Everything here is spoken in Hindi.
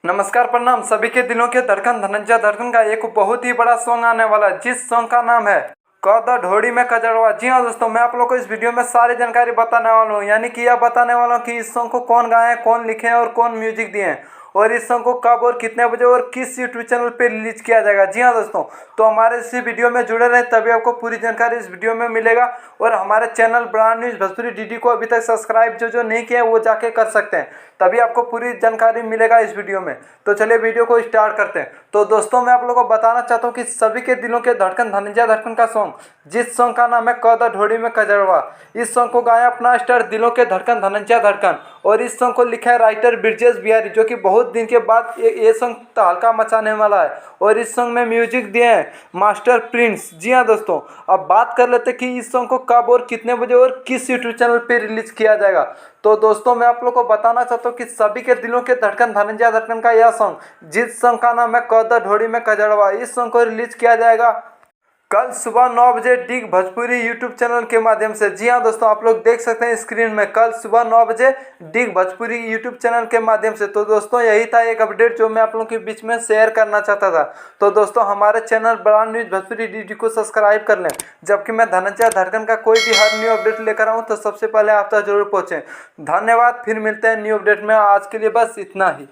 नमस्कार, प्रणाम सभी के दिलों के धड़कन धनंजय धड़कन का एक बहुत ही बड़ा सॉन्ग आने वाला है, जिस सॉन्ग का नाम है कौदा ढोड़ी में कजड़वा। जी हाँ दोस्तों, मैं आप लोगों को इस वीडियो में सारी जानकारी बताने वाला हूँ, यानी कि यह बताने वाला हूँ कि इस सॉन्ग को कौन गाए हैं, कौन लिखे हैं और कौन म्यूजिक दिए हैं, और इस सॉन्ग को कब और कितने बजे और किस यूट्यूब चैनल पे रिलीज किया जाएगा। जी हाँ दोस्तों, तो हमारे इसी वीडियो में जुड़े रहे, तभी आपको पूरी जानकारी इस वीडियो में मिलेगा। और हमारे channel brand news Bhojpuri DD को अभी तक सब्सक्राइब जो नहीं किया है वो जाके कर सकते हैं, तभी आपको पूरी जानकारी मिलेगा इस वीडियो में। तो चलिए वीडियो को स्टार्ट करते हैं। तो दोस्तों, मैं आप लोगों को बताना चाहता हूँ कि सभी के दिलों के धड़कन धनंजय धड़कन का सॉन्ग, जिस सॉन्ग का नाम है कौदा ढोड़ी में कजड़वा, इस सॉन्ग को गाया अपना स्टार दिलों के धड़कन धनंजय धड़कन, और इस सॉन्ग को लिखा है राइटर ब्रिजेश बिहारी, जो कि बहुत दिन के बाद ये सॉन्ग तहलका मचाने वाला है। और इस सॉन्ग में म्यूजिक दिए हैं मास्टर प्रिंस। जी हाँ दोस्तों, अब बात कर लेते हैं कि इस सॉन्ग को कब और कितने बजे और किस यूट्यूब चैनल पे रिलीज किया जाएगा। तो दोस्तों, मैं आप लोग को बताना चाहता हूँ कि सभी के दिलों के धड़कन धनंजय धड़कन का यह सॉन्ग, जिस सॉन्ग का नाम है कौदा ढोड़ी में कजड़वा, इस सॉन्ग को रिलीज किया जाएगा कल सुबह 9 बजे डिग भोजपुरी यूट्यूब चैनल के माध्यम से। जी हाँ दोस्तों, आप लोग देख सकते हैं स्क्रीन में, कल सुबह 9 बजे डिग भोजपुरी यूट्यूब चैनल के माध्यम से। तो दोस्तों, यही था एक अपडेट जो मैं आप लोगों के बीच में शेयर करना चाहता था। तो दोस्तों, हमारे channel brand news Bhojpuri DD को सब्सक्राइब कर लें, जबकि मैं धनंजय धड़कन का कोई भी हर न्यू अपडेट लेकर आऊँ तो सबसे पहले आप तक जरूर पहुँचें। धन्यवाद, फिर मिलते हैं न्यू अपडेट में। आज के लिए बस इतना ही।